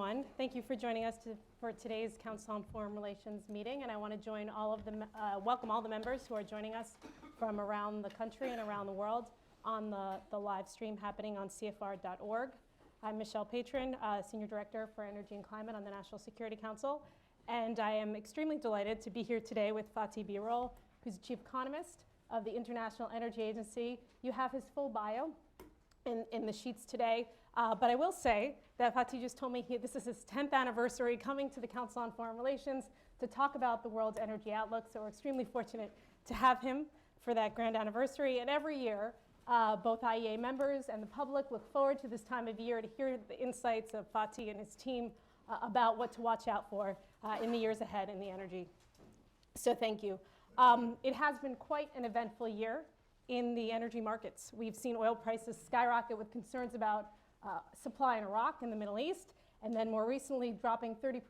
everyone. Thank you for joining us for today's Council on Foreign Relations meeting, and I want to join welcome all the members who are joining us from around the country and around the world on the live stream happening on CFR.org. I'm Michelle Patron, Senior Director for Energy and Climate on the National Security Council, and I am extremely delighted to be here today with Fatih Birol, who's Chief Economist of the International Energy Agency. You have his full bio in the sheets today, but I will say that Fatih just told me this is his 10th anniversary coming to the Council on Foreign Relations to talk about the world's energy outlook, so we're extremely fortunate to have him for that grand anniversary. And every year, both IEA members and the public look forward to this time of year to hear the insights of Fatih and his team about what to watch out for in the years ahead in the energy. So thank you. It has been quite an eventful year in the energy markets. We've seen oil prices skyrocket with concerns about supply in Iraq and the Middle East, and then more recently dropping 30%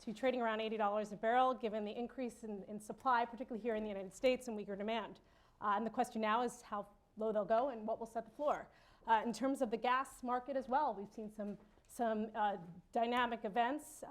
to trading around $80 a barrel, given the increase in supply, particularly here in the United States, and weaker demand. And the question now is how low they'll go and what will set the floor. In terms of the gas market as well, we've seen some dynamic events,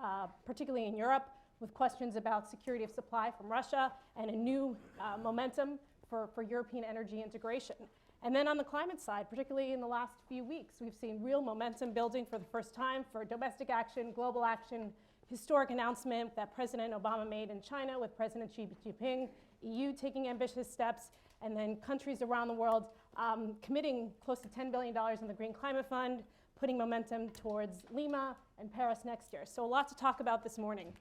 particularly in Europe, with questions about security of supply from Russia and a new momentum for European energy integration. And then on the climate side, particularly in the last few weeks, we've seen real momentum building for the first time for domestic action, global action, historic announcement that President Obama made in China with President Xi Jinping, EU taking ambitious steps, and then countries around the world committing close to $10 billion in the Green Climate Fund, putting momentum towards Lima and Paris next year. So a lot to talk about this morning.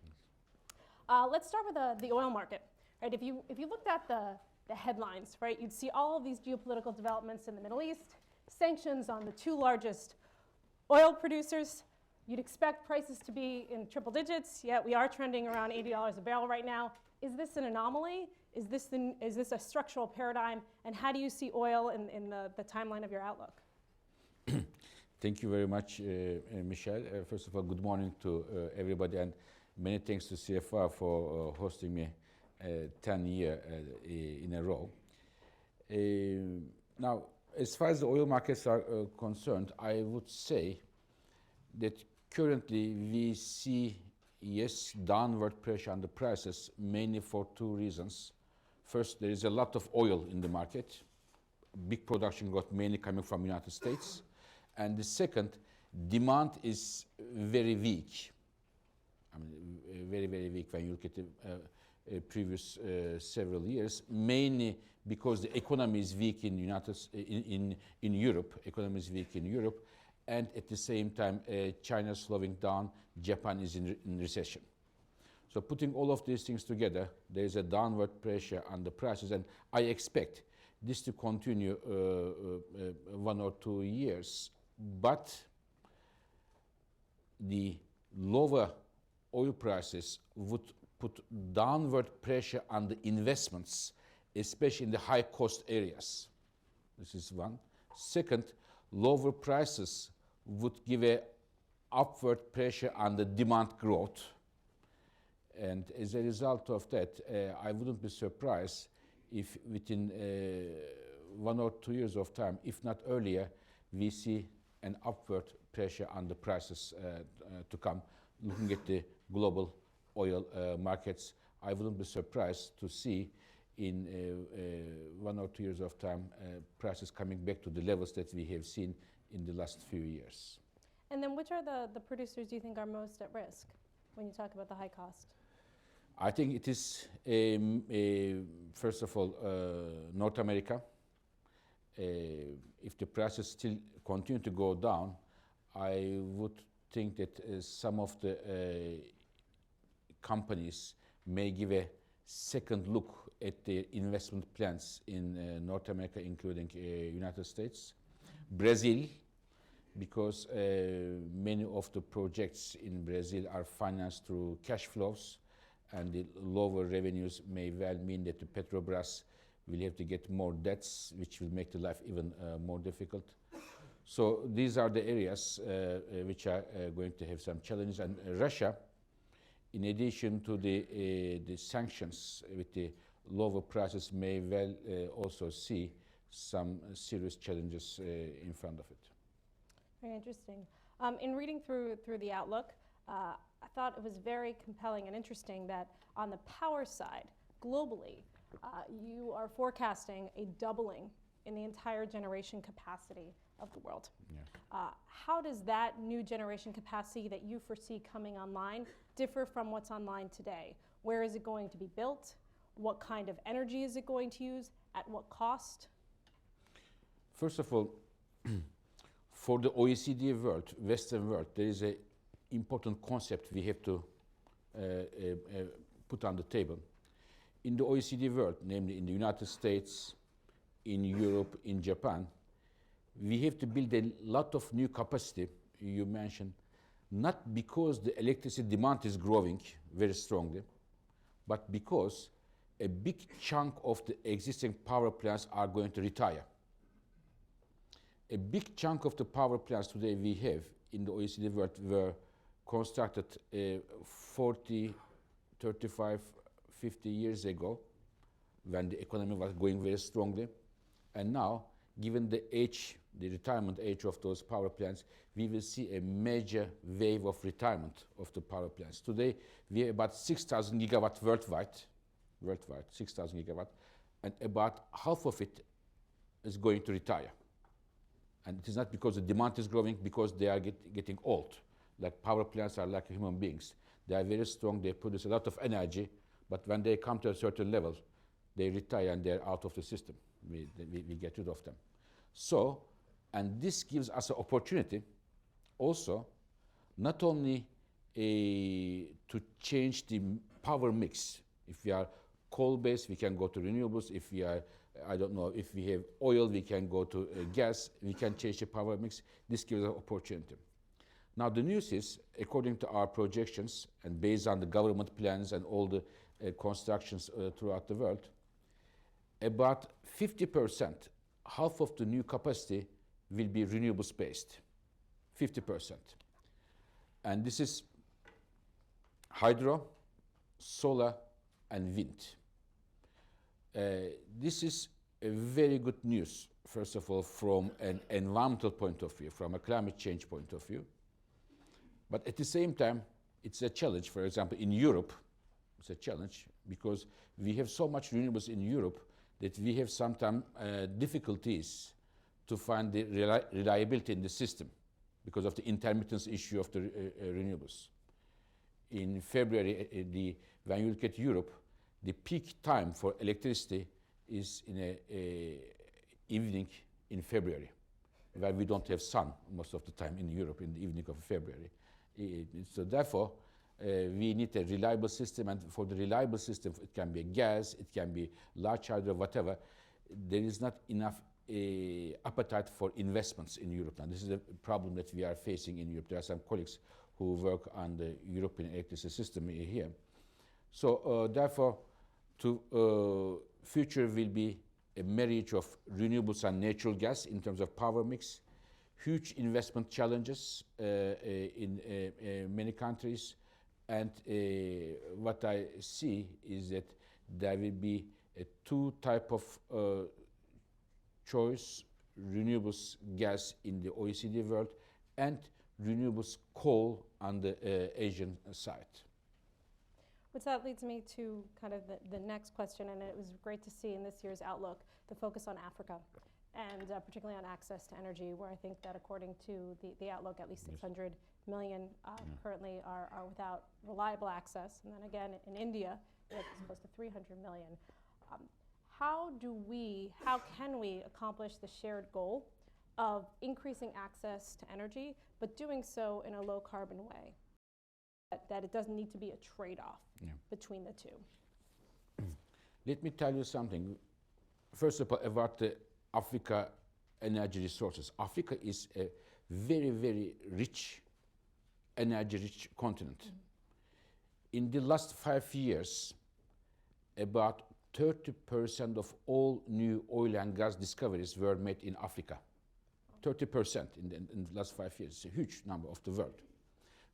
Let's start with the oil market. Right? If you looked at the headlines, right, you'd see all of these geopolitical developments in the Middle East, sanctions on the two largest oil producers. You'd expect prices to be in triple digits, yet we are trending around $80 a barrel right now. Is this an anomaly? Is this a structural paradigm? And how do you see oil in the timeline of your outlook? Thank you very much, Michelle. First of all, good morning to everybody, and many thanks to CFR for hosting me 10 years in a row. Now, as far as the oil markets are concerned, I would say that currently we see, yes, downward pressure on the prices, mainly for two reasons. First, there is a lot of oil in the market. Big production growth mainly coming from the United States. And the second, demand is very weak. I mean, very, very weak when you look at the previous several years, mainly because the economy is weak in Europe. Economy is weak in Europe, and at the same time, China is slowing down. Japan is in recession. So putting all of these things together, there is a downward pressure on the prices, and I expect this to continue 1 or 2 years. But the lower oil prices would put downward pressure on the investments, especially in the high-cost areas. This is one. Second, lower prices would give a upward pressure on the demand growth. And as a result of that, I wouldn't be surprised if within 1 or 2 years of time, if not earlier, we see an upward pressure on the prices to come. Looking at the global oil markets, I wouldn't be surprised to see in 1 or 2 years of time prices coming back to the levels that we have seen in the last few years. And then which are the producers you think are most at risk when you talk about the high cost? I think it is, first of all, North America. If the prices still continue to go down, I would think that some of the companies may give a second look at their investment plans in North America, including United States. Brazil, because many of the projects in Brazil are financed through cash flows, and the lower revenues may well mean that the Petrobras will have to get more debts, which will make the life even more difficult. So these are the areas which are going to have some challenges. And Russia, in addition to the sanctions with the lower prices, may well also see some serious challenges in front of it. Very interesting. In reading through the outlook, I thought it was very compelling and interesting that on the power side, globally, you are forecasting a doubling in the entire generation capacity of the world. Yeah. How does that new generation capacity that you foresee coming online differ from what's online today? Where is it going to be built? What kind of energy is it going to use? At what cost? First of all, for the OECD world, Western world, there is an important concept we have to put on the table. In the OECD world, namely in the United States, in Europe, in Japan, we have to build a lot of new capacity, you mentioned, not because the electricity demand is growing very strongly, but because a big chunk of the existing power plants are going to retire. A big chunk of the power plants today we have in the OECD world were constructed 40, 35, 50 years ago when the economy was going very strongly. And now, given the age, the retirement age of those power plants, we will see a major wave of retirement of the power plants. Today, we have about 6,000 gigawatt worldwide, 6,000 gigawatt, and about half of it is going to retire. And it is not because the demand is growing, because they are getting old. Like power plants are like human beings. They are very strong, they produce a lot of energy, but when they come to a certain level, they retire and they're out of the system. We get rid of them. So, and this gives us an opportunity also, not only to change the power mix. If we are coal-based, we can go to renewables. If we are, I don't know, if we have oil, we can go to gas. We can change the power mix. This gives us an opportunity. Now the news is, according to our projections and based on the government plans and all the constructions throughout the world, about 50%, half of the new capacity will be renewables based, 50%. And this is hydro, solar, and wind. This is a very good news, first of all, from an environmental point of view, from a climate change point of view. But at the same time, it's a challenge. For example, in Europe, it's a challenge because we have so much renewables in Europe that we have sometimes difficulties to find the reliability in the system because of the intermittence issue of the renewables. In February, when you look at Europe, the peak time for electricity is in a evening in February, where we don't have sun most of the time in Europe in the evening of February. So therefore, we need a reliable system, and for the reliable system, it can be gas, it can be large hydro, whatever. There is not enough appetite for investments in Europe now. This is a problem that we are facing in Europe. There are some colleagues who work on the European electricity system here. So therefore, future will be a marriage of renewables and natural gas in terms of power mix, huge investment challenges in many countries, and what I see is that there will be two type of choice: renewables gas in the OECD world and renewables coal on the Asian side. Which that leads me to kind of the next question, and it was great to see in this year's outlook the focus on Africa, and particularly on access to energy, where I think that according to the outlook, at least 600 million currently are without reliable access. And then again, in India, it's close to 300 million. How can we accomplish the shared goal of increasing access to energy, but doing so in a low carbon way? That it doesn't need to be a trade-off between the two. Let me tell you something. First of all, about the Africa energy resources. Africa is a very, very rich, energy-rich continent. In the last 5 years, about 30% of all new oil and gas discoveries were made in Africa. 30% in the last 5 years. It's a huge number of the world.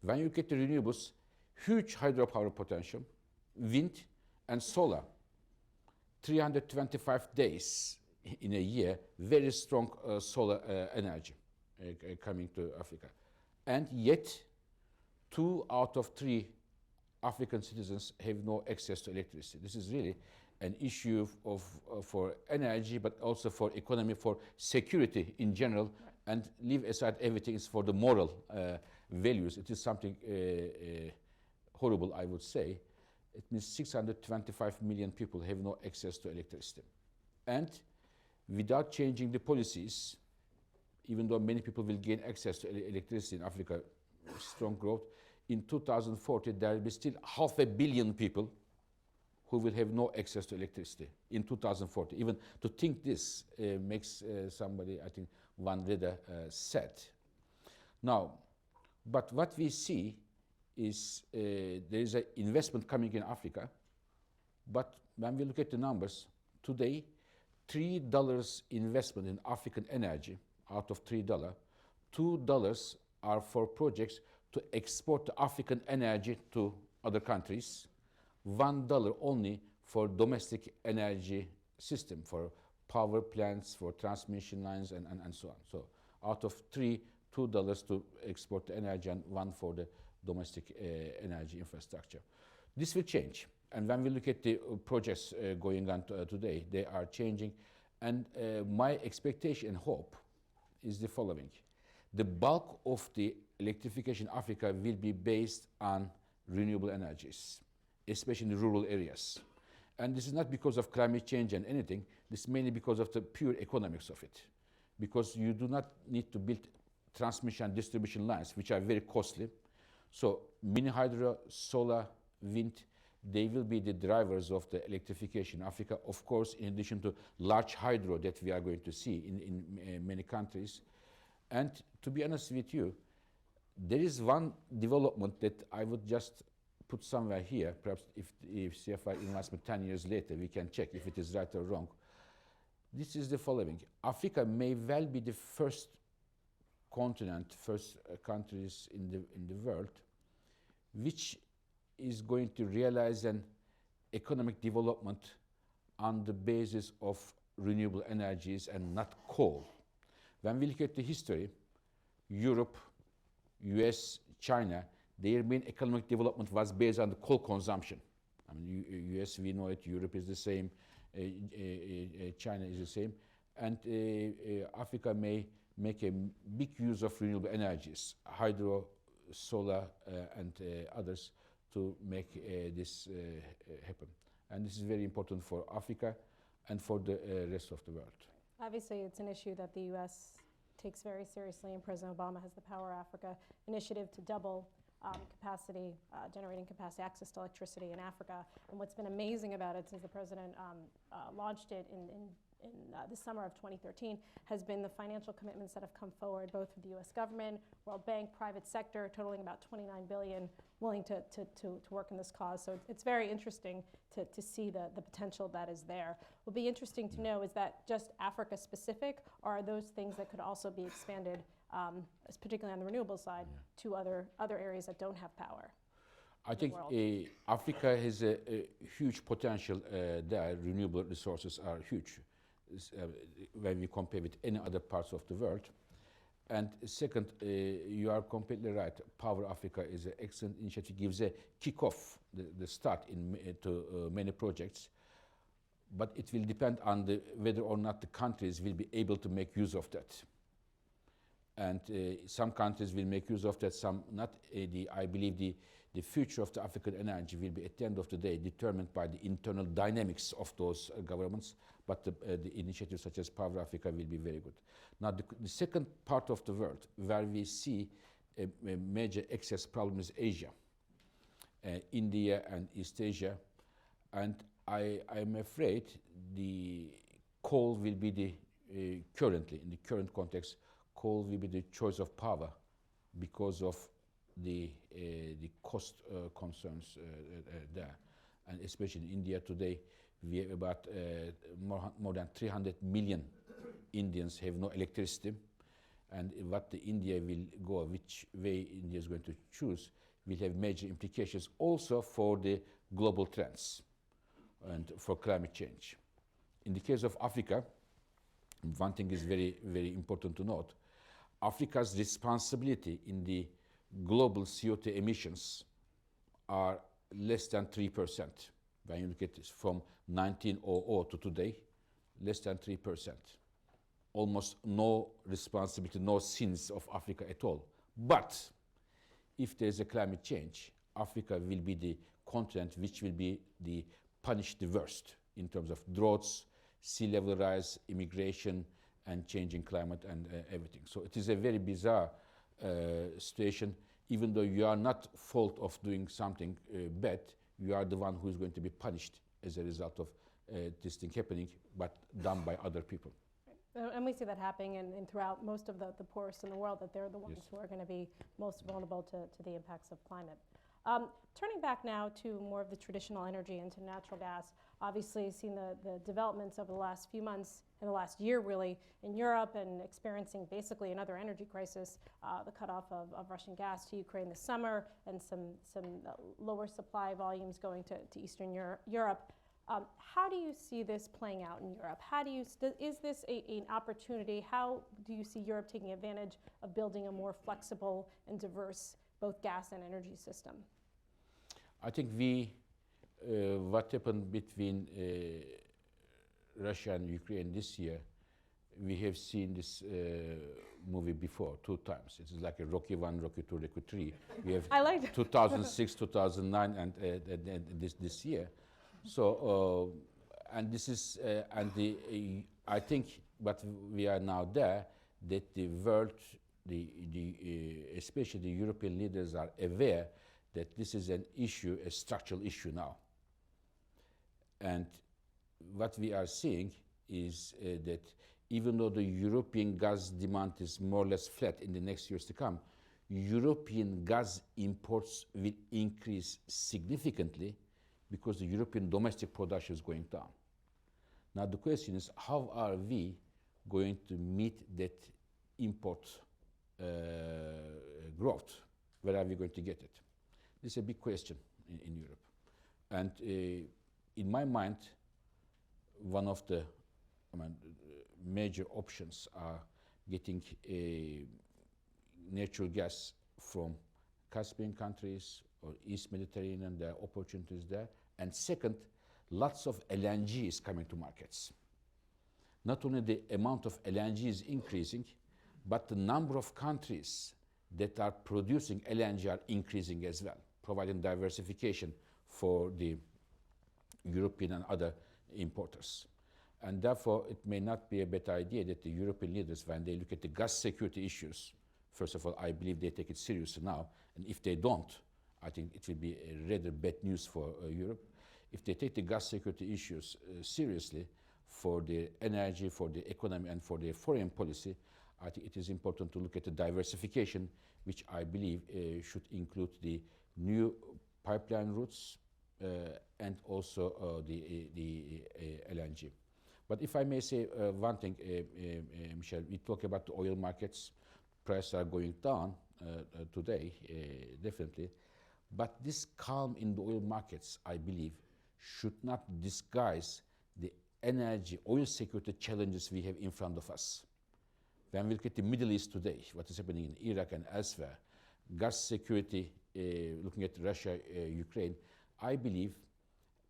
When you get the renewables, huge hydropower potential, wind and solar, 325 days in a year, very strong solar energy coming to Africa. and yet 2 out of 3 African citizens have no access to electricity. This is really an issue for energy, but also for economy, for security in general, right. And leave aside everything, it's for the moral values. It is something horrible, I would say. It means 625 million people have no access to electricity. And without changing the policies, even though many people will gain access to electricity in Africa, strong growth, in 2040 there will be still 500 million people who will have no access to electricity in 2040. Even to think this makes somebody, I think, one rather sad. Now, but what we see is there is an investment coming in Africa, but when we look at the numbers, today, $3 investment in African energy out of $3, $2 are for projects to export the African energy to other countries, $1 only for domestic energy system, for power plants, for transmission lines, and so on. So out of $3, $2 to export the energy and $1 for the domestic energy infrastructure. This will change. And when we look at the projects going on today, they are changing. And my expectation and hope is the following. The bulk of the electrification in Africa will be based on renewable energies, especially in the rural areas. And this is not because of climate change and anything, this is mainly because of the pure economics of it. Because you do not need to build transmission and distribution lines, which are very costly. So mini hydro, solar, wind, they will be the drivers of the electrification in Africa. Of course, in addition to large hydro that we are going to see in many countries. And to be honest with you, there is one development that I would just put somewhere here. Perhaps if CFI invites me 10 years later, we can check if it is right or wrong. This is the following. Africa may well be the first continent, first countries in the world, which is going to realize an economic development on the basis of renewable energies and not coal. When we look at the history, Europe, US, China, their main economic development was based on the coal consumption. I mean, US, we know it, Europe is the same, China is the same, and Africa may make a big use of renewable energies, hydro, solar, and others, to make this happen. And this is very important for Africa and for the rest of the world. Obviously, it's an issue that the U.S. takes very seriously, and President Obama has the Power Africa initiative to double capacity, generating capacity, access to electricity in Africa. And what's been amazing about it since the president launched it in the summer of 2013 has been the financial commitments that have come forward, both with the U.S. government, World Bank, private sector, totaling about $29 billion, willing to work in this cause. So it's very interesting to see the potential that is there. What will be interesting to know is that just Africa specific, or are those things that could also be expanded, particularly on the renewable side, to other areas that don't have power? I think Africa has a huge potential there. Renewable resources are huge when we compare with any other parts of the world. And second, you are completely right. Power Africa is an excellent initiative, gives a kick-off, the start to many projects. But it will depend on whether or not the countries will be able to make use of that. And some countries will make use of that, some not. I believe the future of the African energy will be, at the end of the day, determined by the internal dynamics of those governments, but the initiatives such as Power Africa will be very good. Now, the second part of the world where we see a major excess problem is Asia, India and East Asia, and I'm afraid the coal will be currently, in the current context, coal will be the choice of power because of the cost concerns there. And especially in India today, we have about more than 300 million Indians have no electricity. And what the India will go, which way India is going to choose, will have major implications also for the global trends and for climate change. In the case of Africa, one thing is very, very important to note. Africa's responsibility in the global CO2 emissions are less than 3%. When you look at this from 1900 to today, less than 3%. Almost no responsibility, no sins of Africa at all. But if there's a climate change, Africa will be the continent which will be the punished the worst in terms of droughts, sea level rise, immigration, and changing climate and everything. So it is a very bizarre situation. Even though you are not fault of doing something bad, you are the one who is going to be punished as a result of this thing happening, but done by other people. And we see that happening in throughout most of the poorest in the world, that they're the ones Yes. who are going to be most vulnerable to the impacts of climate. Turning back now to more of the traditional energy and to natural gas, obviously seen the developments over the last few months, in the last year really, in Europe, and experiencing basically another energy crisis, the cutoff of Russian gas to Ukraine this summer, and some lower supply volumes going to Eastern Europe. How do you see this playing out in Europe? Is this an opportunity? How do you see Europe taking advantage of building a more flexible and diverse both gas and energy system? I think what happened between Russia and Ukraine this year, we have seen this movie before 2 times. It is like a Rocky 1, Rocky 2, Rocky 3. We have I liked it. 2006, 2009, and this year. So, and this is, I think, but we are now there, that the world, especially the European leaders are aware that this is an issue, a structural issue now. And what we are seeing is that even though the European gas demand is more or less flat in the next years to come, European gas imports will increase significantly because the European domestic production is going down. Now the question is, how are we going to meet that import growth? Where are we going to get it? This is a big question in Europe. And in my mind, one of the major options are getting natural gas from Caspian countries or East Mediterranean. There are opportunities there. And second, lots of LNG is coming to markets. Not only the amount of LNG is increasing, but the number of countries that are producing LNG are increasing as well, providing diversification for the European and other importers. And therefore, it may not be a bad idea that the European leaders, when they look at the gas security issues, first of all, I believe they take it seriously now. And if they don't, I think it will be a rather bad news for Europe. If they take the gas security issues seriously for the energy, for the economy, and for their foreign policy, I think it is important to look at the diversification, which I believe should include the new pipeline routes and also the LNG. But if I may say one thing, Michelle, we talk about the oil markets. Prices are going down today, definitely. But this calm in the oil markets, I believe, should not disguise the energy, oil security challenges we have in front of us. When we look at the Middle East today, what is happening in Iraq and elsewhere, gas security, looking at Russia, Ukraine, I believe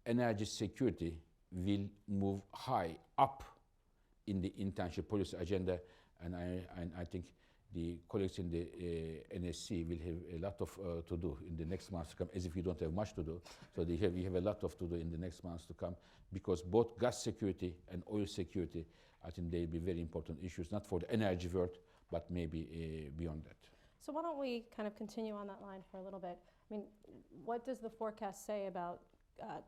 energy security will move high up in the international policy agenda, and I think the colleagues in the NSC will have a lot of to do in the next months to come, as if we don't have much to do. So we have a lot of to do in the next months to come, because both gas security and oil security, I think they'll be very important issues, not for the energy world, but maybe beyond that. So why don't we kind of continue on that line for a little bit? I mean, what does the forecast say about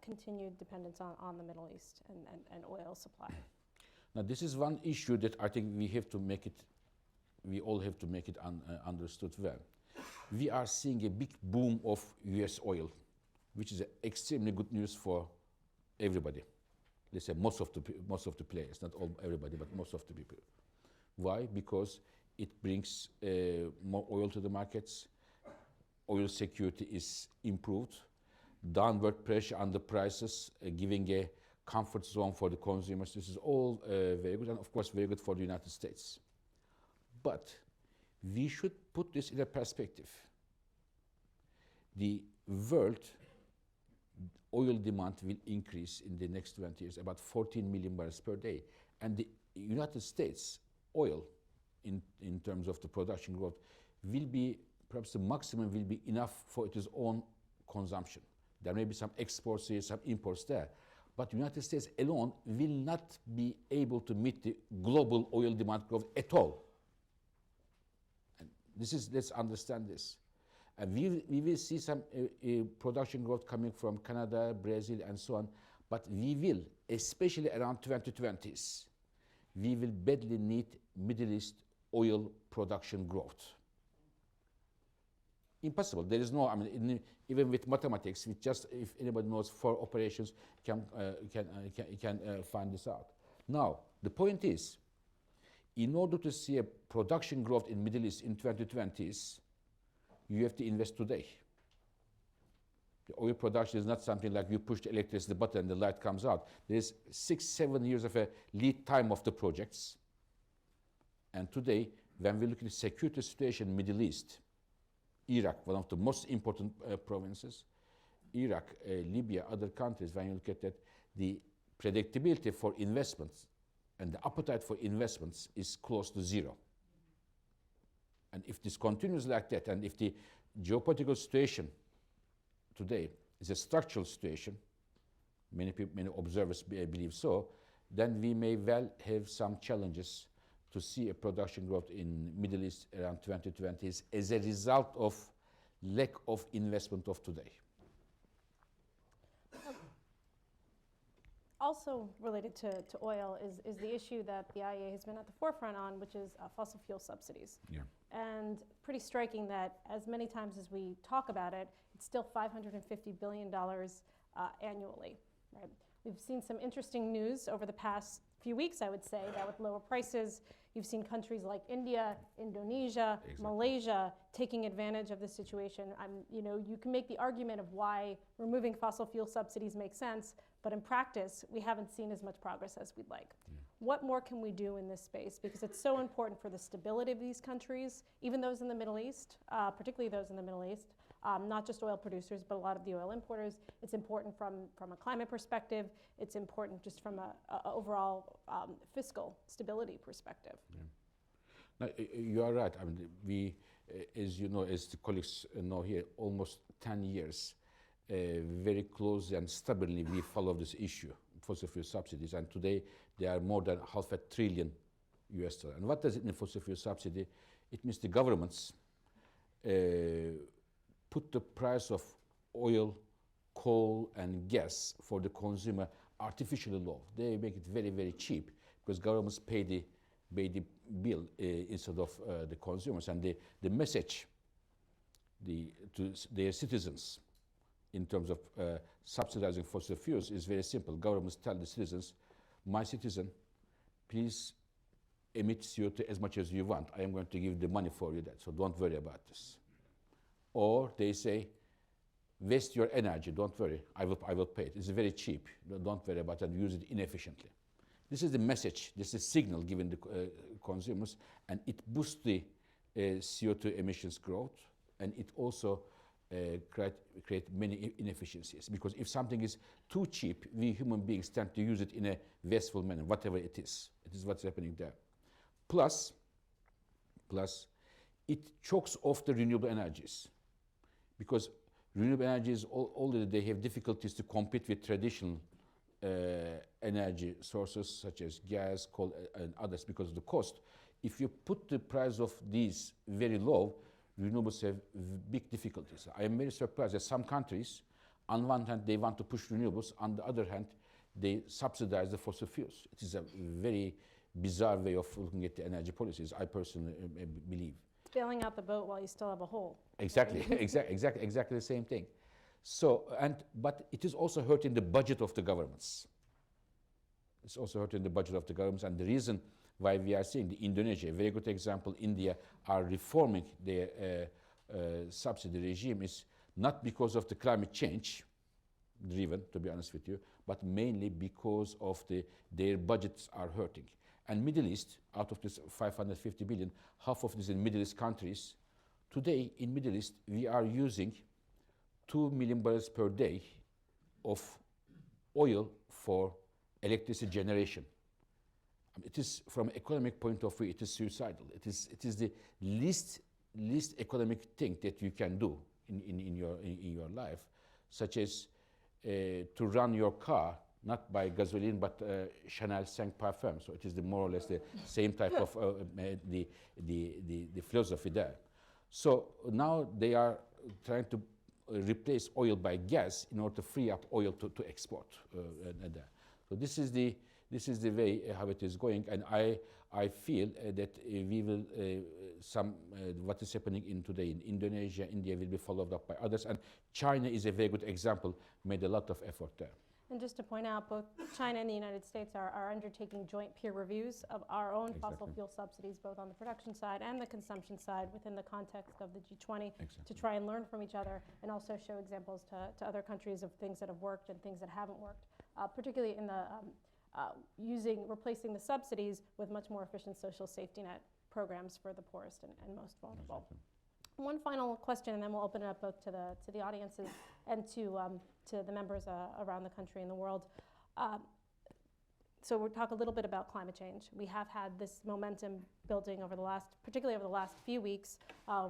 continued dependence on the Middle East and oil supply? Now, this is one issue that I think we have to make it, we all have to make it understood well. We are seeing a big boom of US oil, which is extremely good news for everybody. Let's say most of the players, not everybody, but most of the people. Why? Because it brings more oil to the markets. Oil security is improved. Downward pressure on the prices, giving a comfort zone for the consumers. This is all very good, and of course very good for the United States. But we should put this in a perspective. the world oil demand will increase in the next 20 years, about 14 million barrels per day. And the United States oil, in terms of the production growth, will be, perhaps the maximum will be enough for its own consumption. There may be some exports here, some imports there. But the United States alone will not be able to meet the global oil demand growth at all. And let's understand this. And we will see some production growth coming from Canada, Brazil, and so on. But we will, especially around 2020s, we will badly need Middle East oil production growth. Impossible. There is no, I mean, even with mathematics, with just, if anybody knows 4 operations, can find this out. Now, the point is, in order to see a production growth in Middle East in 2020s, you have to invest today. The oil production is not something like you push the electricity button and the light comes out. There is 6-7 years of a lead time of the projects. And today, when we look at the security situation in Middle East, Iraq, one of the most important provinces, Iraq, Libya, other countries, when you look at that, the predictability for investments and the appetite for investments is close to zero. And if this continues like that, and if the geopolitical situation today is a structural situation, many observers believe so, then we may well have some challenges to see a production growth in Middle East around 2020s as a result of lack of investment of today. Also related to oil is the issue that the IEA has been at the forefront on, which is fossil fuel subsidies. Yeah. And pretty striking that as many times as we talk about it, it's still $550 billion annually. Right? We've seen some interesting news over the past few weeks, I would say, that with lower prices, you've seen countries like India, Indonesia, Exactly. Malaysia taking advantage of the situation. You can make the argument of why removing fossil fuel subsidies makes sense, but in practice, we haven't seen as much progress as we'd like. Yeah. What more can we do in this space? Because it's so important for the stability of these countries, even those in the Middle East, particularly those in the Middle East, not just oil producers, but a lot of the oil importers. It's important from a climate perspective. It's important just from a overall fiscal stability perspective. Yeah. Now, you are right. I mean, we, as you know, as the colleagues know here, almost 10 years, very closely and stubbornly we follow this issue, fossil fuel subsidies, and today they are more than $500 billion. And what does it mean, fossil fuel subsidy? It means the governments put the price of oil, coal, and gas for the consumer artificially low. They make it very, very cheap because governments pay the bill instead of the consumers. And the message to their citizens in terms of subsidizing fossil fuels is very simple. Governments tell the citizens, my citizen, please emit CO2 as much as you want. I am going to give the money for you that, so don't worry about this. Or they say, waste your energy, don't worry, I will pay it. It's very cheap, don't worry about it, and use it inefficiently. This is the message, this is the signal given the consumers, and it boosts the CO2 emissions growth, and it also create many inefficiencies. Because if something is too cheap, we human beings tend to use it in a wasteful manner, whatever it is. It is what's happening there. Plus, it chokes off the renewable energies. Because renewable energies already they have difficulties to compete with traditional energy sources such as gas, coal, and others because of the cost. If you put the price of these very low, renewables have big difficulties. I am very surprised that some countries, on one hand, they want to push renewables, on the other hand, they subsidize the fossil fuels. It is a very bizarre way of looking at the energy policies, I personally believe. Bailing out the boat while you still have a hole. Exactly, exactly the same thing. So, but it is also hurting the budget of the governments. It's also hurting the budget of the governments, and the reason why we are seeing Indonesia, a very good example, India, are reforming their subsidy regime is not because of the climate change driven, to be honest with you, but mainly because of their budgets are hurting. And Middle East, out of this 550 billion, half of this in Middle East countries. Today in Middle East, we are using 2 million barrels per day of oil for electricity generation. It is, from an economic point of view, it is suicidal. It is the least economic thing that you can do in your life, such as to run your car not by gasoline but Chanel 5 parfum. So it is more or less the same type of the philosophy there. So now they are trying to replace oil by gas in order to free up oil to export. So this is the way how it is going, and I feel that we will what is happening today in Indonesia, India will be followed up by others, and China is a very good example. Made a lot of effort there. And just to point out, both China and the United States are undertaking joint peer reviews of our own fossil fuel subsidies, both on the production side and the consumption side, within the context of the G20, to try and learn from each other and also show examples to other countries of things that have worked and things that haven't worked, particularly in the replacing the subsidies with much more efficient social safety net programs for the poorest and most vulnerable. One final question, and then we'll open it up both to the audiences and to the members around the country and the world. So we'll talk a little bit about climate change. We have had this momentum building particularly over the last few weeks,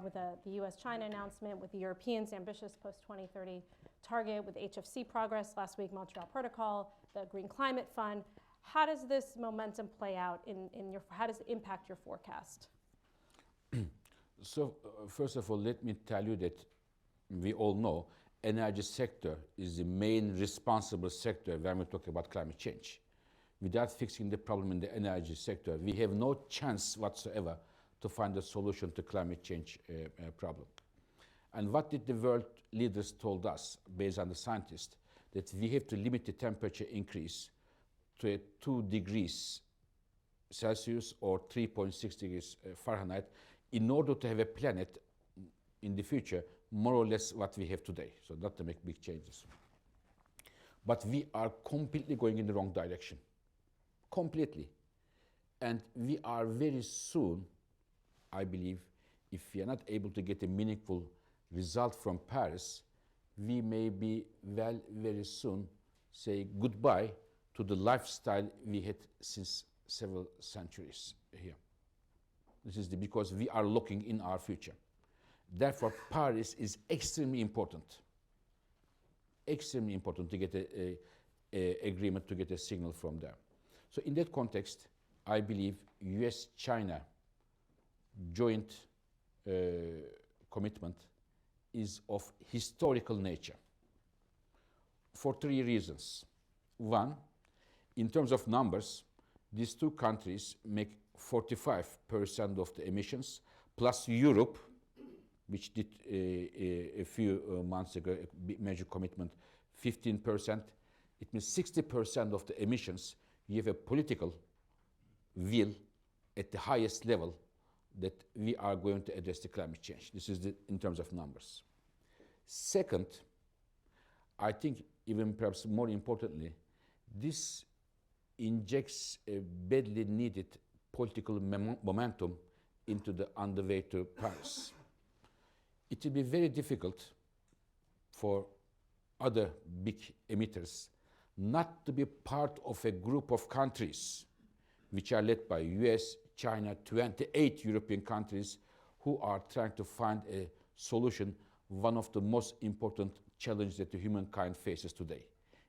with the U.S.-China announcement, with the Europeans' ambitious post-2030 target, with HFC progress last week, Montreal Protocol, the Green Climate Fund. How does this momentum play out how does it impact your forecast? So first of all, let me tell you that we all know energy sector is the main responsible sector when we talk about climate change. Without fixing the problem in the energy sector, we have no chance whatsoever to find a solution to climate change problem. And what did the world leaders told us, based on the scientists, that we have to limit the temperature increase to 2 degrees Celsius or 3.6 degrees Fahrenheit in order to have a planet in the future more or less what we have today, so not to make big changes. But we are completely going in the wrong direction, completely. And we are very soon, I believe, if we are not able to get a meaningful result from Paris, we may be very soon say goodbye to the lifestyle we had since several centuries here. This is because we are looking in our future. Therefore, Paris is extremely important to get a agreement, to get a signal from there. So in that context, I believe US-China joint commitment is of historical nature for 3 reasons. One, in terms of numbers, these 2 countries make 45% of the emissions, plus Europe, which did a few months ago a major commitment, 15%. It means 60% of the emissions. You have a political will at the highest level that we are going to address the climate change. This is in terms of numbers. Second, I think even perhaps more importantly, this injects a badly needed political momentum on the way to Paris. It will be very difficult for other big emitters not to be part of a group of countries which are led by US, China, 28 European countries who are trying to find a solution, one of the most important challenges that the humankind faces today.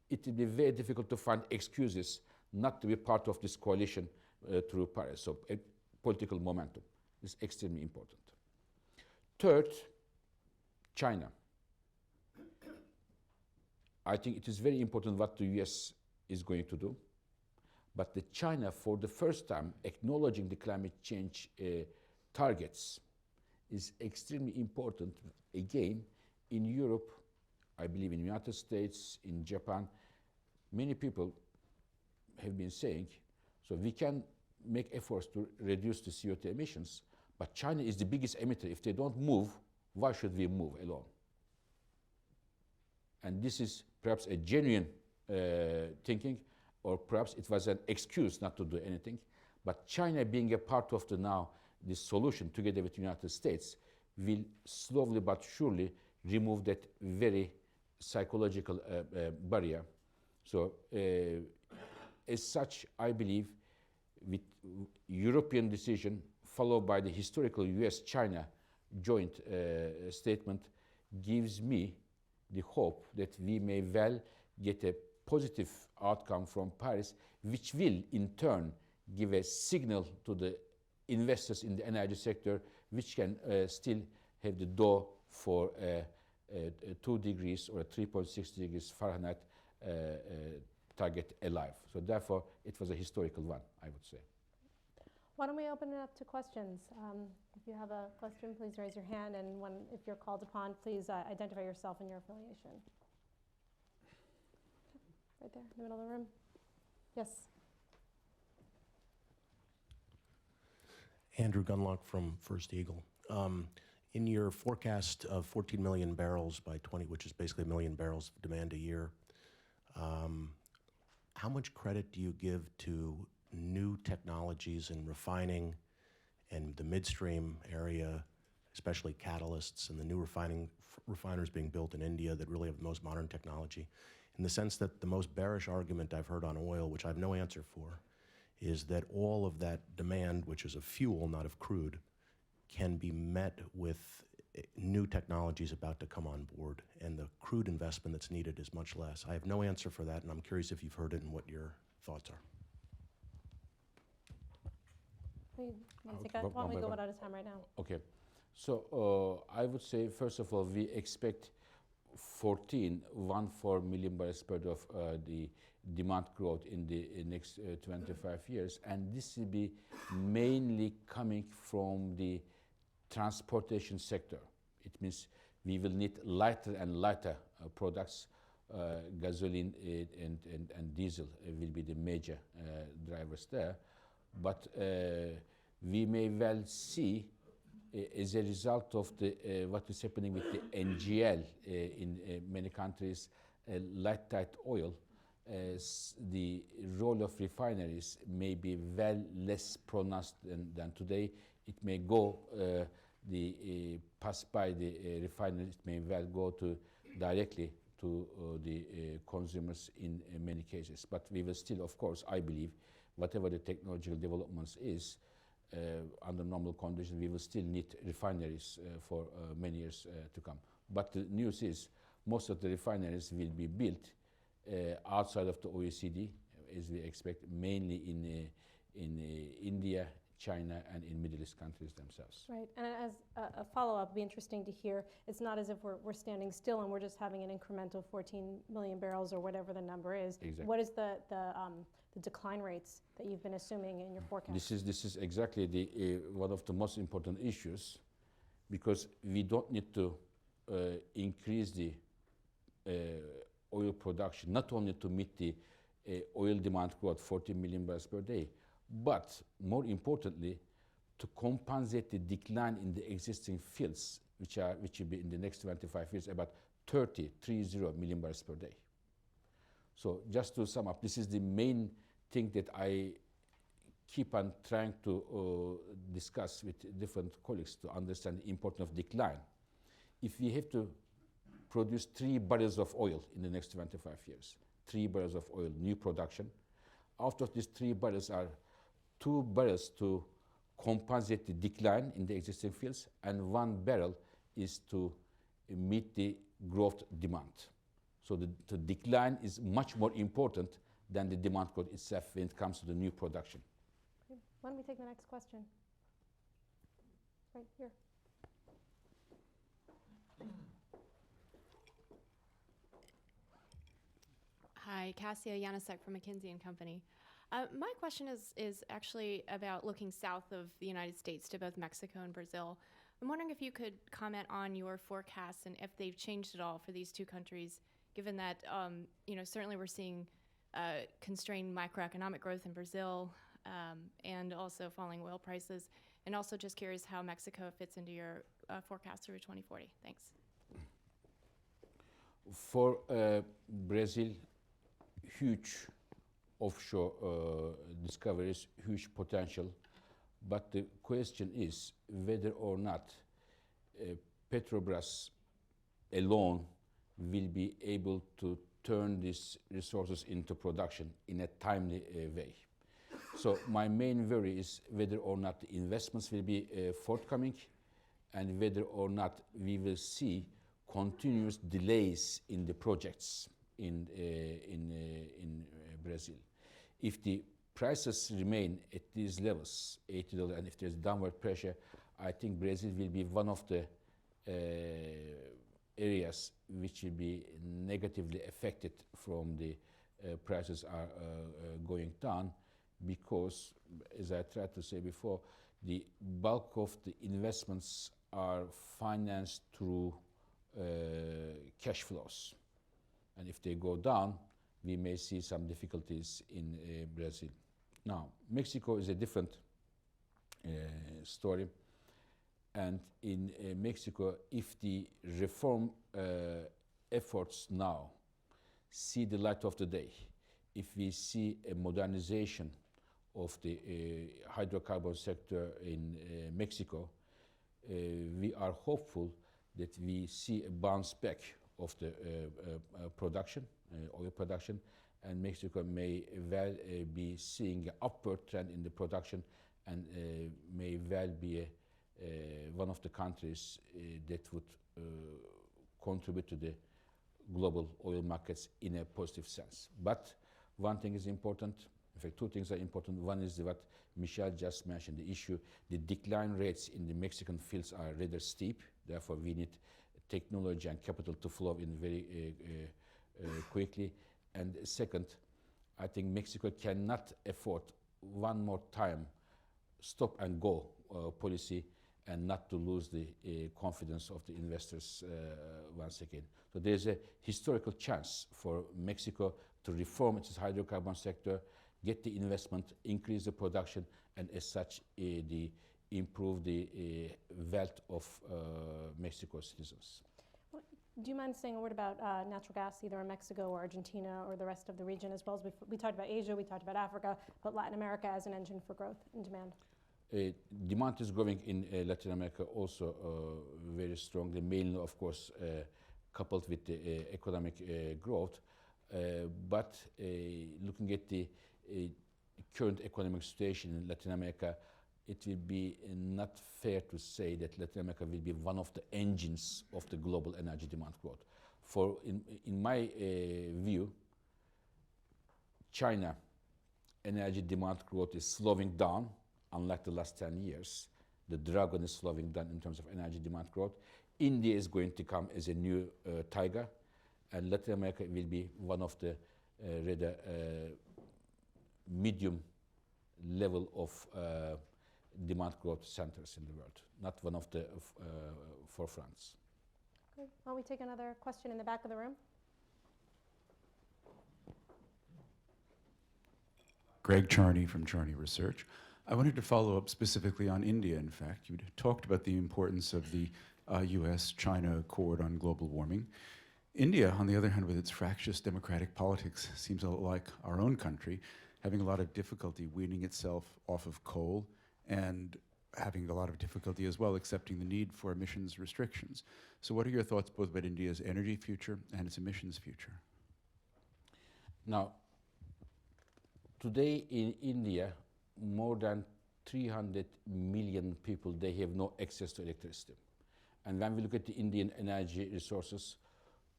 It will be very difficult to find excuses not to be part of this coalition through Paris. So a political momentum is extremely important. Third, China. I think it is very important what the US is going to do, but the China, for the first time, acknowledging the climate change targets is extremely important. Again, in Europe, I believe in the United States, in Japan, many people have been saying, so we can make efforts to reduce the CO2 emissions, but China is the biggest emitter. If they don't move, why should we move alone? And this is perhaps a genuine thinking, or perhaps it was an excuse not to do anything. But China being a part of this solution together with the United States will slowly but surely remove that very psychological barrier. So as such, I believe with European decision followed by the historical US-China joint statement gives me the hope that we may well get a positive outcome from Paris, which will in turn give a signal to the investors in the energy sector, which can still have the door for 2 degrees or a 3.6 degrees Fahrenheit target alive. So therefore, it was a historical one, I would say. Why don't we open it up to questions? If you have a question, please raise your hand, and if you're called upon, please identify yourself and your affiliation. Right there, in the middle of the room. Yes. Andrew Gunlock from First Eagle. In your forecast of 14 million barrels by 20, which is basically 1 million barrels of demand a year, how much credit do you give to new technologies in refining and the midstream area, especially catalysts and the new refiners being built in India that really have the most modern technology? In the sense that the most bearish argument I've heard on oil, which I have no answer for, is that all of that demand, which is of fuel, not of crude, can be met with new technologies about to come on board, and the crude investment that's needed is much less. I have no answer for that, and I'm curious if you've heard it and what your thoughts are. Why don't we go one at a time right now? Okay. So I would say, first of all, we expect 14 million barrels per day of the demand growth in the next 25 years. And this will be mainly coming from the transportation sector. It means we will need lighter and lighter products. Gasoline and diesel will be the major drivers there. But we may well see, as a result of the what is happening with the NGL in many countries, light tight oil, the role of refineries may be well less pronounced than today. It may go pass by the refineries. It may well go to directly to the consumers in many cases. But we will still, of course, I believe, whatever the technological developments is, under normal conditions, we will still need refineries for many years to come. But the news is most of the refineries will be built outside of the OECD, as we expect, mainly in India, China, and in Middle East countries themselves. Right, and as a follow-up, it'd be interesting to hear, it's not as if we're standing still and we're just having an incremental 14 million barrels or whatever the number is. Exactly. What is the decline rates that you've been assuming in your forecast? This is exactly the one of the most important issues, because we don't need to increase the oil production, not only to meet the oil demand growth, 40 million barrels per day, but more importantly, to compensate the decline in the existing fields, which will be in the next 25 years about 30 million barrels per day. So just to sum up, this is the main thing that I keep on trying to discuss with different colleagues to understand the importance of decline. If we have to produce 3 barrels of oil in the next 25 years, 3 barrels of oil, new production, out of these 3 barrels are 2 barrels to compensate the decline in the existing fields, and 1 barrel is to meet the growth demand. So the decline is much more important than the demand growth itself when it comes to the new production. Okay. Why don't we take the next question? Right here. Hi, Cassia Janasek from McKinsey & Company. My question is actually about looking south of the United States to both Mexico and Brazil. I'm wondering if you could comment on your forecasts and if they've changed at all for these two countries, given that certainly we're seeing constrained macroeconomic growth in Brazil and also falling oil prices, and also just curious how Mexico fits into your forecast through 2040. Thanks. For Brazil, huge offshore discoveries, huge potential, but the question is whether or not Petrobras alone will be able to turn these resources into production in a timely way. So my main worry is whether or not the investments will be forthcoming, and whether or not we will see continuous delays in the projects in Brazil. If the prices remain at these levels, $80, and if there's downward pressure, I think Brazil will be one of the areas which will be negatively affected from the prices are going down, because, as I tried to say before, the bulk of the investments are financed through cash flows. And if they go down, we may see some difficulties in Brazil. Now, Mexico is a different story. And in Mexico, if the reform efforts now see the light of the day, if we see a modernization of the hydrocarbon sector in Mexico, we are hopeful that we see a bounce back of the production, oil production, and Mexico may well be seeing an upward trend in the production, and may well be one of the countries that would contribute to the global oil markets in a positive sense. But one thing is important, in fact, two things are important. One is what Michel just mentioned, the issue, the decline rates in the Mexican fields are rather steep, therefore we need technology and capital to flow in very quickly. And second, I think Mexico cannot afford one more time stop and go policy, and not to lose the confidence of the investors once again. So there's a historical chance for Mexico to reform its hydrocarbon sector, get the investment, increase the production, and as such, improve the wealth of Mexico's citizens. Do you mind saying a word about natural gas, either in Mexico or Argentina or the rest of the region, as well as we talked about Asia, we talked about Africa, but Latin America as an engine for growth and demand? Demand is growing in Latin America also very strongly, mainly, of course, coupled with the economic growth. But looking at the current economic situation in Latin America, it will be not fair to say that Latin America will be one of the engines of the global energy demand growth. For in my view, China energy demand growth is slowing down. Unlike the last 10 years, the dragon is slowing down in terms of energy demand growth. India is going to come as a new tiger, and Latin America will be one of the rather medium level of demand growth centers in the world, not one of the forefronts. Great. Why don't we take another question in the back of the room? Greg Charney from Charney Research. I wanted to follow up specifically on India, in fact. You talked about the importance of the US-China Accord on global warming. India, on the other hand, with its fractious democratic politics, seems a lot like our own country, having a lot of difficulty weaning itself off of coal and having a lot of difficulty as well accepting the need for emissions restrictions. So what are your thoughts both about India's energy future and its emissions future? Now, today in India, more than 300 million people, they have no access to electricity. And when we look at the Indian energy resources,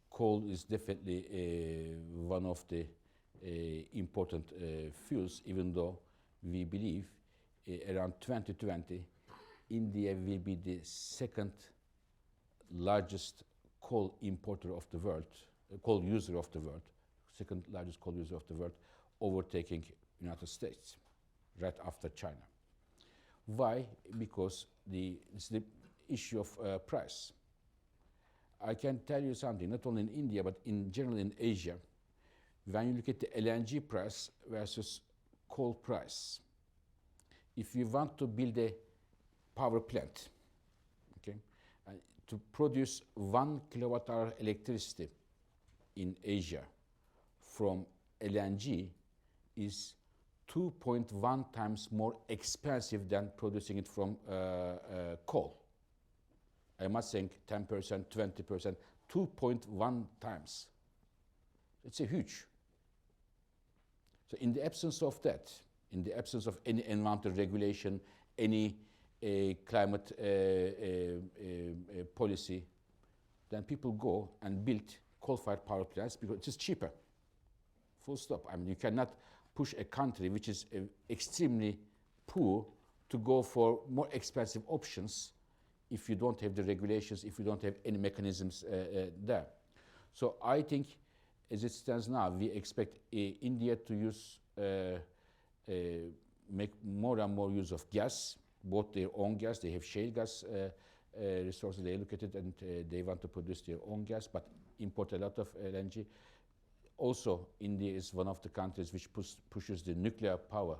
coal is definitely one of the important fuels, even though we believe around 2020, India will be the second largest coal importer of the world, coal user of the world, second largest coal user of the world, overtaking United States, right after China. Why? Because it's the issue of price. I can tell you something, not only in India, but in general in Asia, when you look at the LNG price versus coal price, if you want to build a power plant, okay, to produce 1 kilowatt hour electricity in Asia from LNG is 2.1 times more expensive than producing it from coal. I must think 10%, 20%, 2.1 times. It's a huge. So in the absence of that, in the absence of any environmental regulation, any climate policy, then people go and build coal-fired power plants because it is cheaper. Full stop. I mean, you cannot push a country which is extremely poor to go for more expensive options if you don't have the regulations, if you don't have any mechanisms there. So I think, as it stands now, we expect India to use, make more and more use of gas, both their own gas. They have shale gas resources they look at it, and they want to produce their own gas, but import a lot of LNG. Also, India is one of the countries which pushes the nuclear power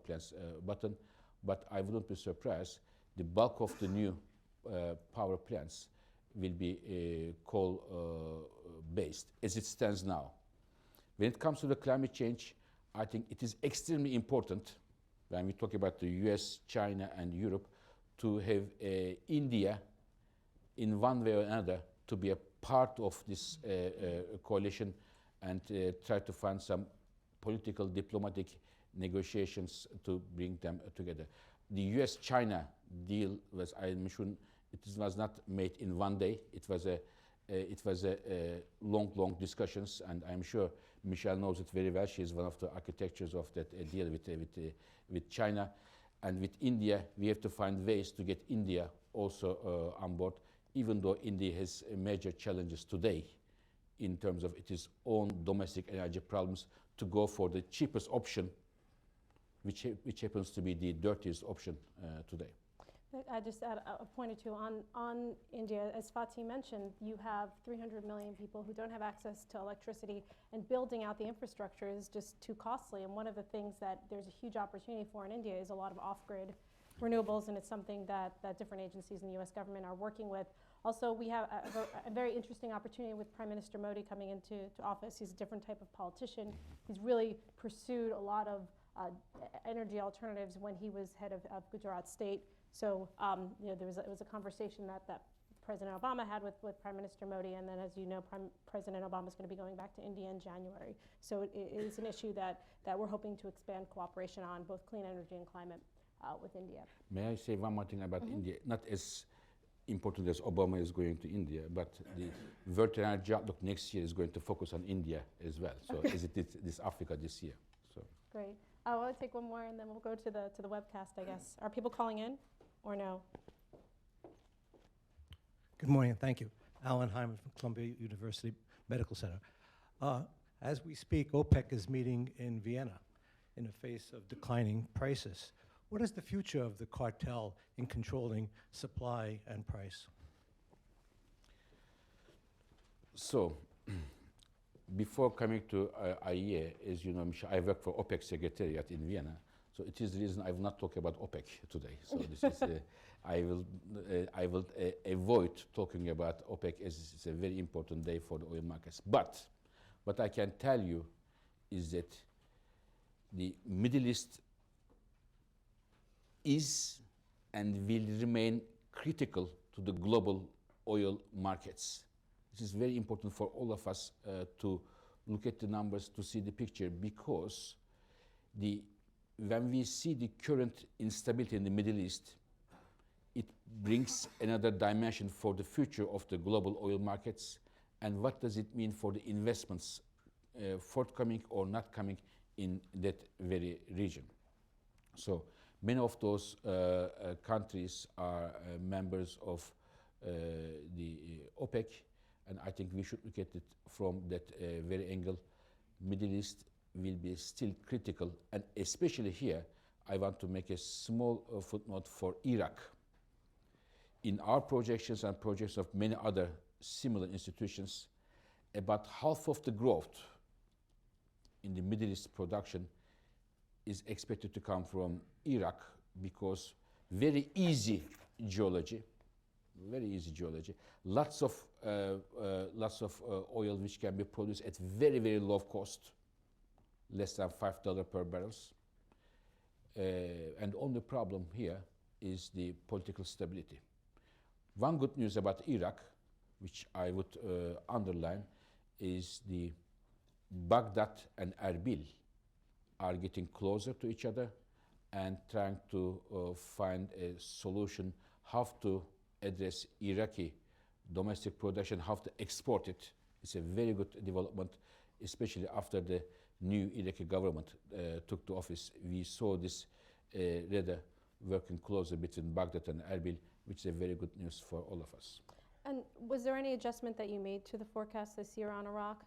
plants button, but I wouldn't be surprised. The bulk of the new power plants will be coal-based, as it stands now. When it comes to the climate change, I think it is extremely important, when we talk about the US, China, and Europe, to have India, in one way or another, to be a part of this coalition and try to find some political, diplomatic negotiations to bring them together. The US-China deal was, I'm sure, it was not made in one day. It was a long discussions, and I'm sure Michelle knows it very well. She is one of the architects of that deal with China. And with India, we have to find ways to get India also on board, even though India has major challenges today in terms of its own domestic energy problems, to go for the cheapest option, which happens to be the dirtiest option today. I just add a point or two on India. As Fatih mentioned, you have 300 million people who don't have access to electricity, and building out the infrastructure is just too costly. And one of the things that there's a huge opportunity for in India is a lot of off-grid renewables, and it's something that different agencies in the US government are working with. Also, we have a very interesting opportunity with Prime Minister Modi coming into office. He's a different type of politician. He's really pursued a lot of energy alternatives when he was head of Gujarat State. So you know, it was a conversation that President Obama had with Prime Minister Modi, and then, as you know, President Obama is going to be going back to India in January. So it is an issue that we're hoping to expand cooperation on, both clean energy and climate, with India. May I say one more thing about India? Not as important as Obama is going to India, but the World Energy Outlook next year is going to focus on India as well. So as it did this Africa this year. So Great. I'll take one more, and then we'll go to the webcast, I guess. Are people calling in, or no? Good morning, and thank you. Alan Hyman from Columbia University Medical Center. As we speak, OPEC is meeting in Vienna in the face of declining prices. What is the future of the cartel in controlling supply and price? So, before coming to IEA, as you know, Michelle, I work for OPEC Secretariat in Vienna. So it is the reason I will not talk about OPEC today. So this is, I will avoid talking about OPEC, as it's a very important day for the oil markets. But what I can tell you is that the Middle East is and will remain critical to the global oil markets. It is very important for all of us to look at the numbers, to see the picture, because when we see the current instability in the Middle East, it brings another dimension for the future of the global oil markets, and what does it mean for the investments forthcoming or not coming in that very region. So many of those countries are members of the OPEC, and I think we should look at it from that very angle. Middle East will be still critical, and especially here, I want to make a small footnote for Iraq. In our projections and projections of many other similar institutions, about half of the growth in the Middle East production is expected to come from Iraq, because very easy geology, lots of oil which can be produced at very, very low cost, less than $5 per barrels. And the only problem here is the political stability. One good news about Iraq, which I would underline, is the Baghdad and Erbil are getting closer to each other and trying to find a solution how to address Iraqi domestic production, how to export it. It's a very good development, especially after the new Iraqi government took to office. We saw this rather working closer between Baghdad and Erbil, which is a very good news for all of us. And was there any adjustment that you made to the forecast this year on Iraq?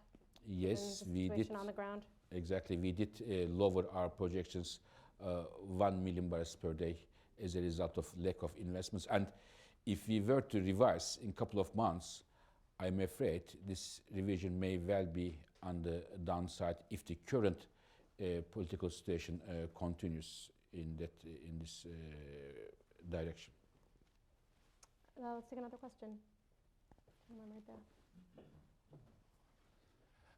Yes, given we the did. situation on the ground? Exactly, we did lower our projections 1 million barrels per day as a result of lack of investments. And if we were to revise in a couple of months, I'm afraid this revision may well be on the downside if the current political situation continues in this direction. Let's take another question. One right there.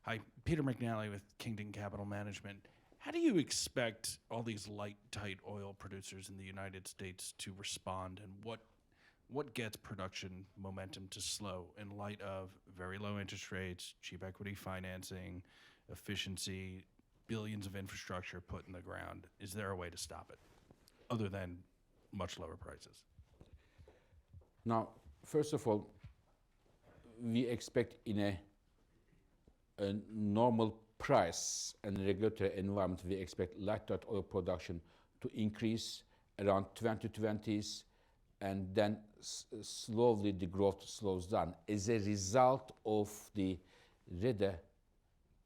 Hi, Peter McNally with Kingdon Capital Management. How do you expect all these light, tight oil producers in the United States to respond, and what gets production momentum to slow in light of very low interest rates, cheap equity financing, efficiency, billions of infrastructure put in the ground? Is there a way to stop it other than much lower prices? Now, first of all, we expect in a normal price and regulatory environment, we expect light tight oil production to increase around 2020s, and then slowly the growth slows down as a result of the rather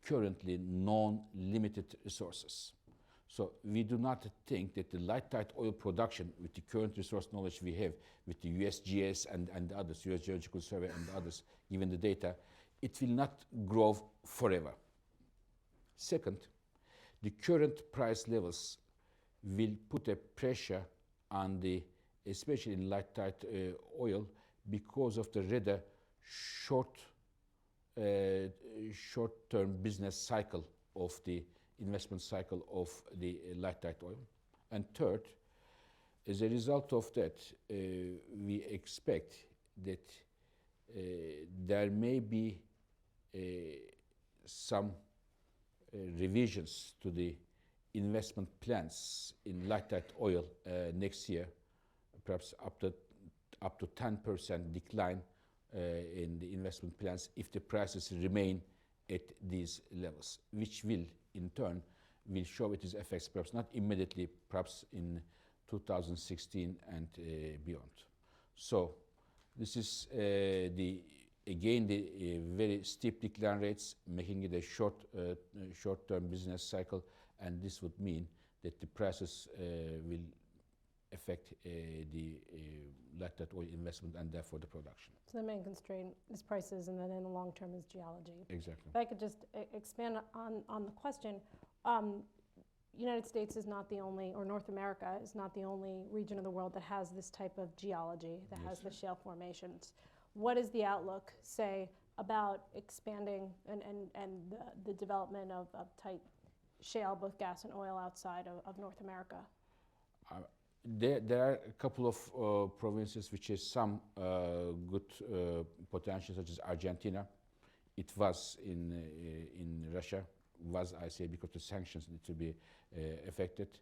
currently non-limited resources. So we do not think that the light tight oil production with the current resource knowledge we have with the USGS and others, US Geological Survey and others, given the data, it will not grow forever. Second, the current price levels will put a pressure on the, especially in light tight oil, because of the rather short-term business cycle of the investment cycle of the light tight oil. And third, as a result of that, we expect that there may be some revisions to the investment plans in light tight oil next year, perhaps up to 10% decline in the investment plans if the prices remain at these levels, which will in turn will show its effects, perhaps not immediately, perhaps in 2016 and beyond. So this is the very steep decline rates, making it a short-term business cycle, and this would mean that the prices will affect the light tight oil investment and therefore the production. So the main constraint is prices, and then in the long term is geology. Exactly. If I could just expand on the question, United States is not the only, or North America is not the only region of the world that has this type of geology, that has the shale formations. What is the outlook, say, about expanding and the development of tight shale, both gas and oil, outside of North America? There are a couple of provinces which has some good potential, such as Argentina. It was in Russia, I say, because the sanctions need to be affected,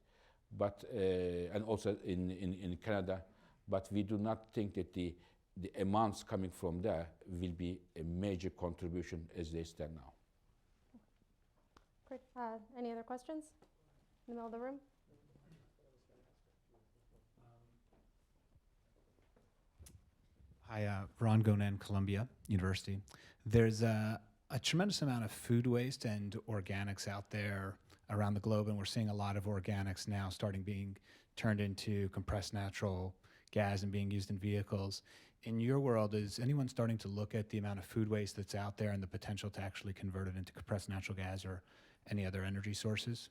but and also in Canada. But we do not think that the amounts coming from there will be a major contribution as they stand now. Great. Any other questions in the middle of the room? Hi, Ron Gonen, Columbia University. There's a tremendous amount of food waste and organics out there around the globe, and we're seeing a lot of organics now starting being turned into compressed natural gas and being used in vehicles. In your world, is anyone starting to look at the amount of food waste that's out there and the potential to actually convert it into compressed natural gas or any other energy sources?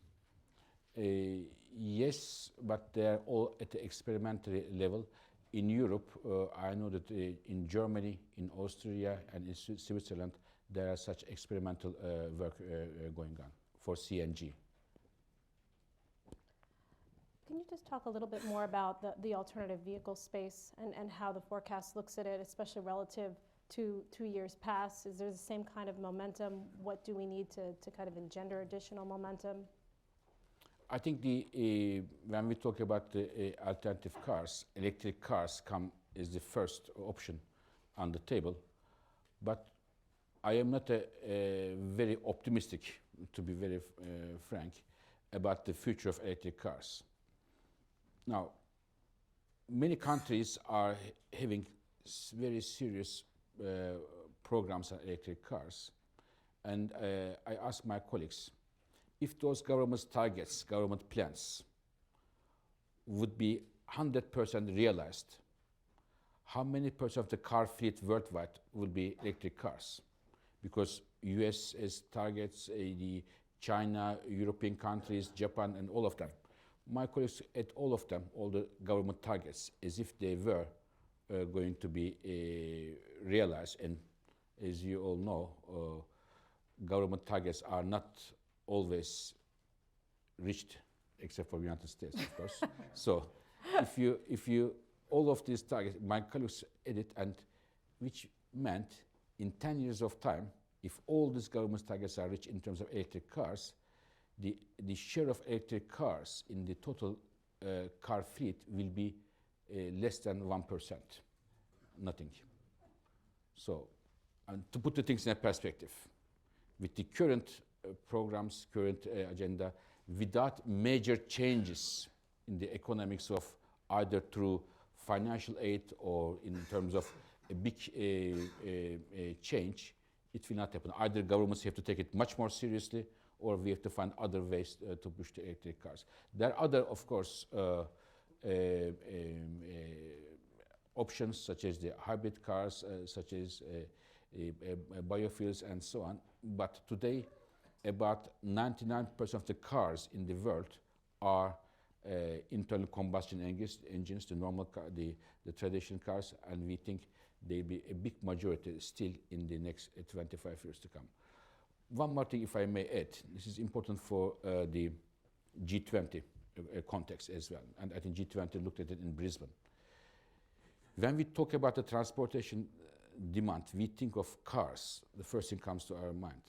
Yes, but they're all at the experimental level. In Europe, I know that in Germany, in Austria, and in Switzerland, there are such experimental work going on for CNG. Can you just talk a little bit more about the alternative vehicle space and how the forecast looks at it, especially relative two years pass? Is there the same kind of momentum? What do we need to kind of engender additional momentum? I think when we talk about the alternative cars, electric cars come as the first option on the table. But I am not very optimistic, to be very frank, about the future of electric cars. Now, many countries are having very serious programs on electric cars. And I ask my colleagues, if those government targets, government plans, would be 100% realized, how many percent of the car fleet worldwide will be electric cars? Because US has targets, the China, European countries, Japan, and all of them. My colleagues at all of them, all the government targets, as if they were going to be realized. And as you all know, government targets are not always reached, except for the United States, of course. So if you all of these targets, my colleagues edit, and which meant in 10 years of time, if all these government targets are reached in terms of electric cars, the share of electric cars in the total car fleet will be less than 1%, nothing. So, and to put the things in a perspective, with the current programs, current agenda, without major changes in the economics of either through financial aid or in terms of a big change, it will not happen. Either governments have to take it much more seriously, or we have to find other ways to push the electric cars. There are other, of course, options such as the hybrid cars, such as biofuels and so on. But today, about 99% of the cars in the world are internal combustion engines, the normal car, the traditional cars, and we think they'll be a big majority still in the next 25 years to come. One more thing, if I may add, this is important for the G20 context as well, and I think G20 looked at it in Brisbane. When we talk about the transportation demand, we think of cars, the first thing comes to our mind.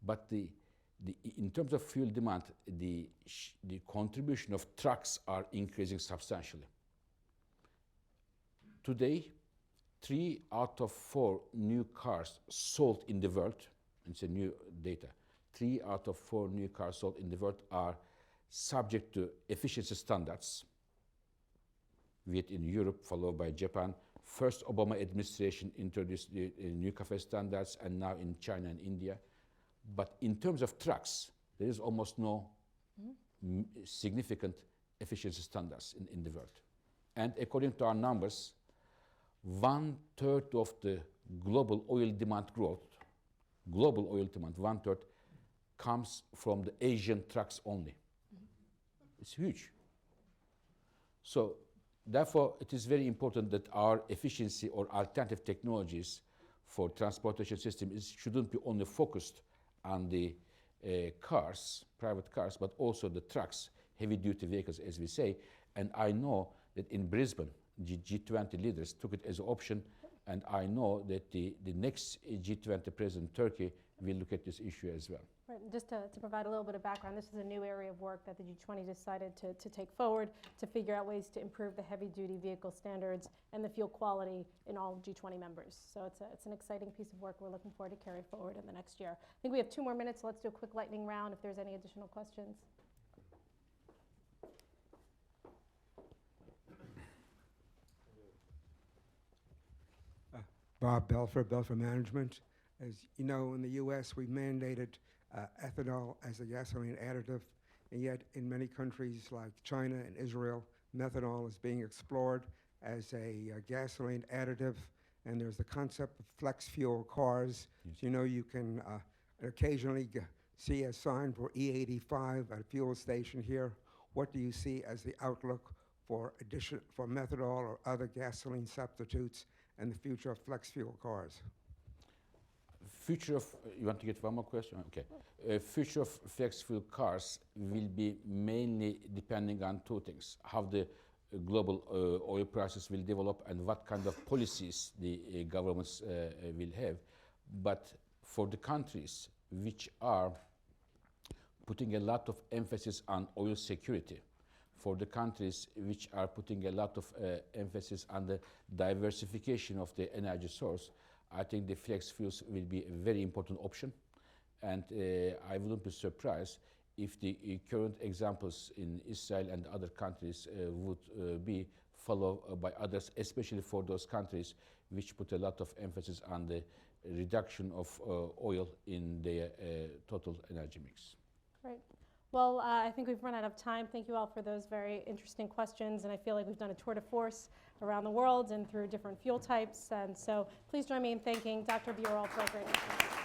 But in terms of fuel demand, the contribution of trucks are increasing substantially. Today, 3 out of 4 new cars sold in the world, and it's a new data, 3 out of 4 new cars sold in the world are subject to efficiency standards, be it in Europe, followed by Japan. First, Obama administration introduced the new CAFE standards, and now in China and India. But in terms of trucks, there is almost no significant efficiency standards in the world. And according to our numbers, 1/3 of the global oil demand growth, global oil demand, 1/3 comes from the Asian trucks only. It's huge. So therefore, it is very important that our efficiency or alternative technologies for transportation system shouldn't be only focused on the cars, private cars, but also the trucks, heavy-duty vehicles, as we say. And I know that in Brisbane, G20 leaders took it as an option, and I know that the next G20 president, Turkey, will look at this issue as well. Right, and just to provide a little bit of background, this is a new area of work that the G20 decided to take forward to figure out ways to improve the heavy-duty vehicle standards and the fuel quality in all G20 members. So it's an exciting piece of work we're looking forward to carry forward in the next year. I think we have 2 more minutes, so let's do a quick lightning round if there's any additional questions. Bob Belfer, Belfer Management. As you know, in the U.S., we mandated ethanol as a gasoline additive, and yet in many countries like China and Israel, methanol is being explored as a gasoline additive, and there's the concept of flex fuel cars. Yes. So you know you can occasionally see a sign for E85 at a fuel station here. What do you see as the outlook for methanol or other gasoline substitutes and the future of flex fuel cars? Future of, you want to get one more question? Okay. Future of flex fuel cars will be mainly depending on 2 things. How the global oil prices will develop and what kind of policies the governments will have. But for the countries which are putting a lot of emphasis on oil security, for the countries which are putting a lot of emphasis on the diversification of the energy source, I think the flex fuels will be a very important option. And I wouldn't be surprised if the current examples in Israel and other countries would be followed by others, especially for those countries which put a lot of emphasis on the reduction of oil in their total energy mix. Great. Well, I think we've run out of time. Thank you all for those very interesting questions, and I feel like we've done a tour de force around the world and through different fuel types. And so please join me in thanking Dr. Burel for a great introduction.